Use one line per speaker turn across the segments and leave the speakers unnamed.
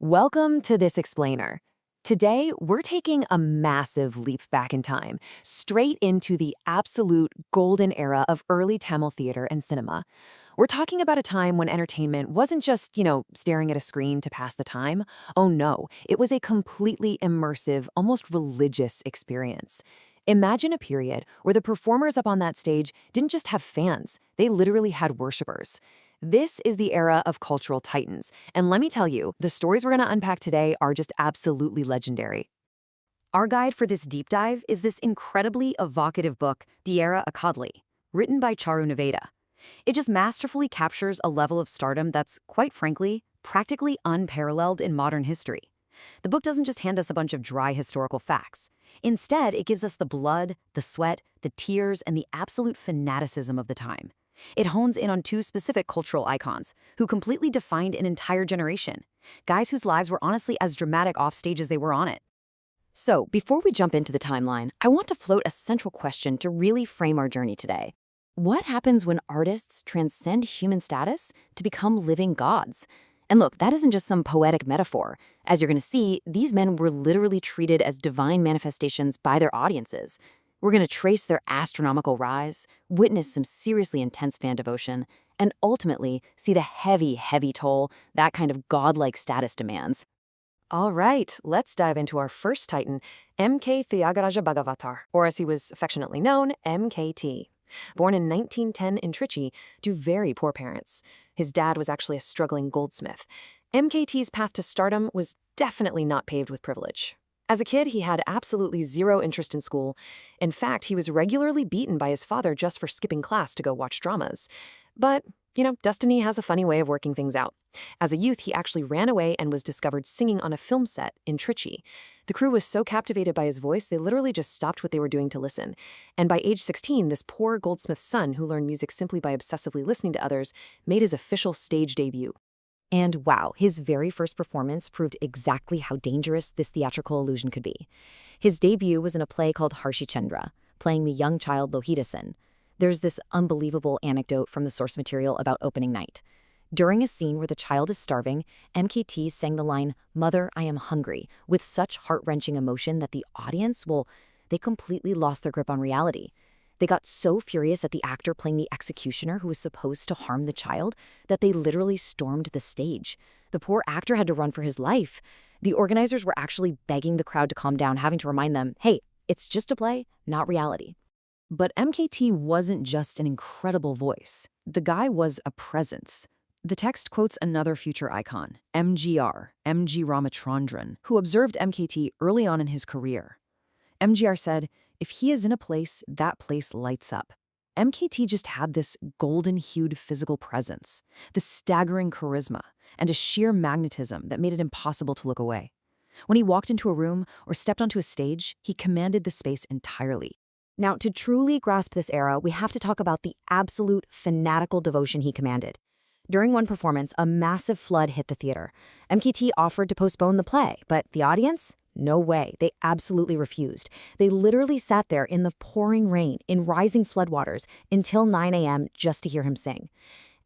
Welcome to This Explainer. Today, we're taking a massive leap back in time, straight into the absolute golden era of early Tamil theater and cinema. We're talking about a time when entertainment wasn't just, staring at a screen to pass the time. Oh no, it was a completely immersive, almost religious experience. Imagine a period where the performers up on that stage didn't just have fans, they literally had worshipers. This is the era of cultural titans, and let me tell you, the stories we're going to unpack today are just absolutely legendary. Our guide for this deep dive is this incredibly evocative book, Theeraakaadhali, written by Charu Naveda. It just masterfully captures a level of stardom that's, quite frankly, practically unparalleled in modern history. The book doesn't just hand us a bunch of dry historical facts. Instead, it gives us the blood, the sweat, the tears, and the absolute fanaticism of the time. It hones in on two specific cultural icons who completely defined an entire generation, guys whose lives were honestly as dramatic off stage as they were on it. So, before we jump into the timeline, I want to float a central question to really frame our journey today. What happens when artists transcend human status to become living gods? And look, that isn't just some poetic metaphor. As you're going to see, these men were literally treated as divine manifestations by their audiences. We're going to trace their astronomical rise, witness some seriously intense fan devotion, and ultimately see the heavy, heavy toll that kind of godlike status demands. All right, let's dive into our first titan, M.K. Theagaraja Bhagavatar, or as he was affectionately known, M.K.T. Born in 1910 in Trichy to very poor parents. His dad was actually a struggling goldsmith. M.K.T.'s path to stardom was definitely not paved with privilege. As a kid, he had absolutely zero interest in school. In fact, he was regularly beaten by his father just for skipping class to go watch dramas. But, destiny has a funny way of working things out. As a youth, he actually ran away and was discovered singing on a film set in Trichy. The crew was so captivated by his voice, they literally just stopped what they were doing to listen. And by age 16, this poor goldsmith's son, who learned music simply by obsessively listening to others, made his official stage debut. And wow, his very first performance proved exactly how dangerous this theatrical illusion could be. His debut was in a play called Harshichandra, playing the young child Lohitasen. There's this unbelievable anecdote from the source material about opening night. During a scene where the child is starving, MKT sang the line, "Mother, I am hungry," with such heart-wrenching emotion that the audience, they completely lost their grip on reality. They got so furious at the actor playing the executioner who was supposed to harm the child that they literally stormed the stage. The poor actor had to run for his life. The organizers were actually begging the crowd to calm down, having to remind them, hey, it's just a play, not reality. But MKT wasn't just an incredible voice. The guy was a presence. The text quotes another future icon, MGR, M.G. Ramachandran, who observed MKT early on in his career. MGR said, "If he is in a place, that place lights up." MKT just had this golden-hued physical presence, the staggering charisma, and a sheer magnetism that made it impossible to look away. When he walked into a room or stepped onto a stage, he commanded the space entirely. Now, to truly grasp this era, we have to talk about the absolute fanatical devotion he commanded. During one performance, a massive flood hit the theater. MKT offered to postpone the play, but the audience? No way. They absolutely refused. They literally sat there in the pouring rain, in rising floodwaters, until 9 a.m. just to hear him sing.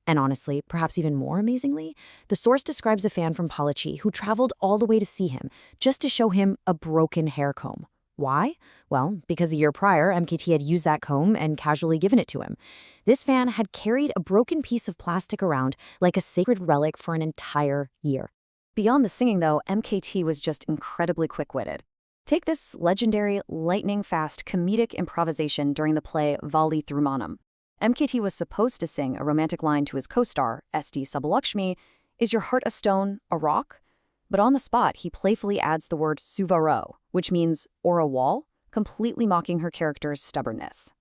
And honestly, perhaps even more amazingly, the source describes a fan from Palachi who traveled all the way to see him, just to show him a broken hair comb. Why? Well, because a year prior, MKT had used that comb and casually given it to him. This fan had carried a broken piece of plastic around like a sacred relic for an entire year. Beyond the singing, though, MKT was just incredibly quick-witted. Take this legendary, lightning-fast comedic improvisation during the play Vali Thrumanam. MKT was supposed to sing a romantic line to his co-star, S.D. Subbulakshmi, "Is your heart a stone, a rock?" But on the spot, he playfully adds the word suvaro, which means, or a wall, completely mocking her character's stubbornness.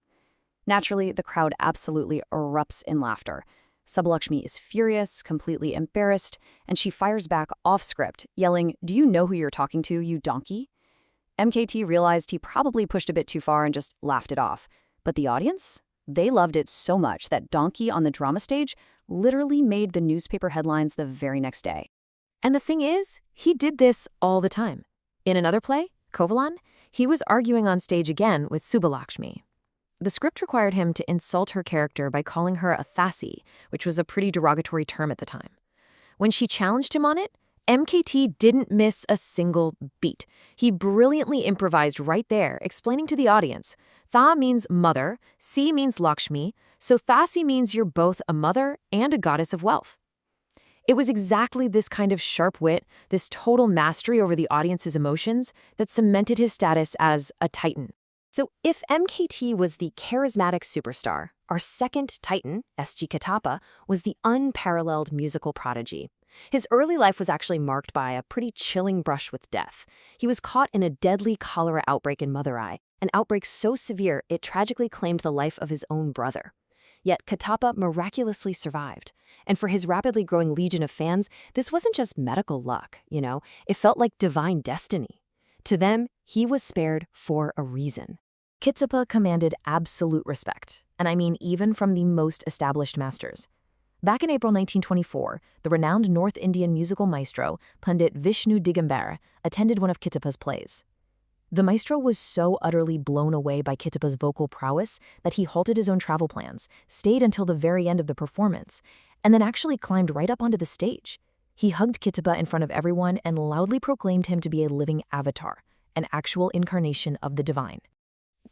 Naturally, the crowd absolutely erupts in laughter. Subbulakshmi is furious, completely embarrassed, and she fires back off-script, yelling, "Do you know who you're talking to, you donkey?" MKT realized he probably pushed a bit too far and just laughed it off. But the audience? They loved it so much that donkey on the drama stage literally made the newspaper headlines the very next day. And the thing is, he did this all the time. In another play, Kovalan, he was arguing on stage again with Subbulakshmi. The script required him to insult her character by calling her a thassi, which was a pretty derogatory term at the time. When she challenged him on it, MKT didn't miss a single beat. He brilliantly improvised right there, explaining to the audience. Tha means mother, Si means Lakshmi, so Thasi means you're both a mother and a goddess of wealth. It was exactly this kind of sharp wit, this total mastery over the audience's emotions, that cemented his status as a titan. So if MKT was the charismatic superstar, our second titan, S.G. Katapa, was the unparalleled musical prodigy. His early life was actually marked by a pretty chilling brush with death. He was caught in a deadly cholera outbreak in Madurai, an outbreak so severe it tragically claimed the life of his own brother. Yet Katapa miraculously survived. And for his rapidly growing legion of fans, this wasn't just medical luck, it felt like divine destiny. To them, he was spared for a reason. Katapa commanded absolute respect, and I mean even from the most established masters. Back in April 1924, the renowned North Indian musical maestro, Pandit Vishnu Digambar, attended one of Katapa's plays. The maestro was so utterly blown away by Katapa's vocal prowess that he halted his own travel plans, stayed until the very end of the performance, and then actually climbed right up onto the stage. He hugged Katapa in front of everyone and loudly proclaimed him to be a living avatar, an actual incarnation of the divine.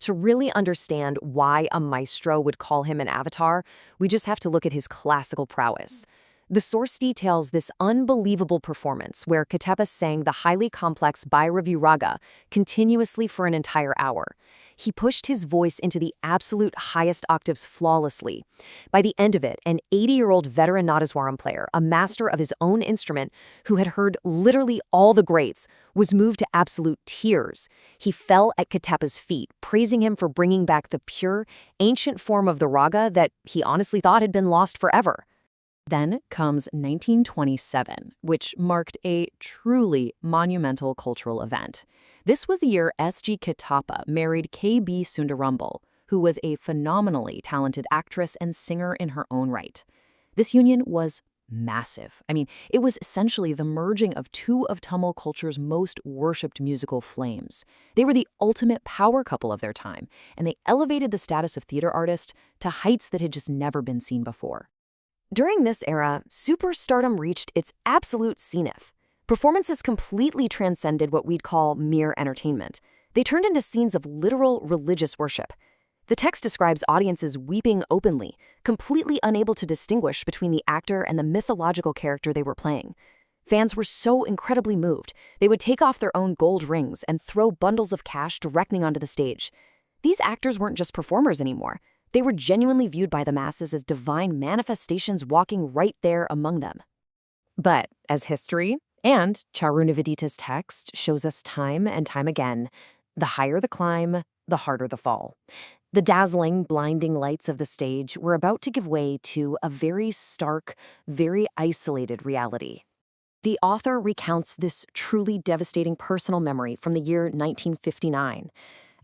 To really understand why a maestro would call him an avatar, we just have to look at his classical prowess. The source details this unbelievable performance where Katapa sang the highly complex Bhairavi raga continuously for an entire hour. He pushed his voice into the absolute highest octaves flawlessly. By the end of it, an 80-year-old veteran Nadaswaram player, a master of his own instrument, who had heard literally all the greats, was moved to absolute tears. He fell at Katapa's feet, praising him for bringing back the pure, ancient form of the raga that he honestly thought had been lost forever. Then comes 1927, which marked a truly monumental cultural event. This was the year S.G. Katapa married K.B. Sundarambal, who was a phenomenally talented actress and singer in her own right. This union was massive. It was essentially the merging of two of Tamil culture's most worshipped musical flames. They were the ultimate power couple of their time, and they elevated the status of theater artist to heights that had just never been seen before. During this era, superstardom reached its absolute zenith. Performances completely transcended what we'd call mere entertainment. They turned into scenes of literal religious worship. The text describes audiences weeping openly, completely unable to distinguish between the actor and the mythological character they were playing. Fans were so incredibly moved, they would take off their own gold rings and throw bundles of cash directly onto the stage. These actors weren't just performers anymore. They were genuinely viewed by the masses as divine manifestations walking right there among them. But as history and Charunavadita's text shows us time and time again, the higher the climb, the harder the fall. The dazzling, blinding lights of the stage were about to give way to a very stark, very isolated reality. The author recounts this truly devastating personal memory from the year 1959.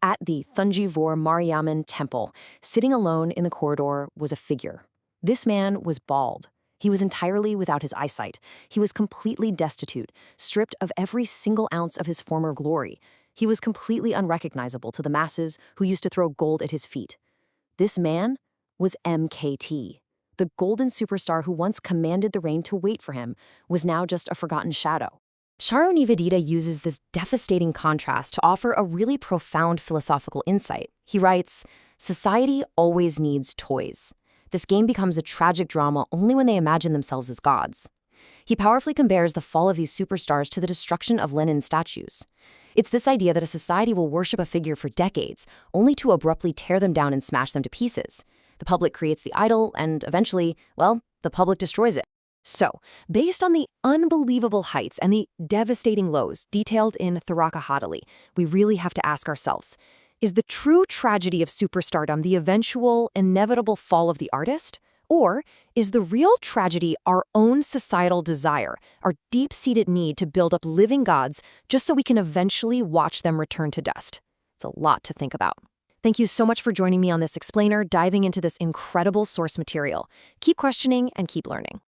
At the Thunjivur Mariamman temple, sitting alone in the corridor was a figure. This man was bald. He was entirely without his eyesight. He was completely destitute, stripped of every single ounce of his former glory. He was completely unrecognizable to the masses who used to throw gold at his feet. This man was MKT. The golden superstar who once commanded the rain to wait for him was now just a forgotten shadow. Charunavadita uses this devastating contrast to offer a really profound philosophical insight. He writes, "Society always needs toys. This game becomes a tragic drama only when they imagine themselves as gods." He powerfully compares the fall of these superstars to the destruction of Lenin's statues. It's this idea that a society will worship a figure for decades, only to abruptly tear them down and smash them to pieces. The public creates the idol, and eventually, the public destroys it. So, based on the unbelievable heights and the devastating lows detailed in Theeraakaadhali, we really have to ask ourselves, is the true tragedy of superstardom the eventual, inevitable fall of the artist? Or is the real tragedy our own societal desire, our deep-seated need to build up living gods just so we can eventually watch them return to dust? It's a lot to think about. Thank you so much for joining me on this explainer, diving into this incredible source material. Keep questioning and keep learning.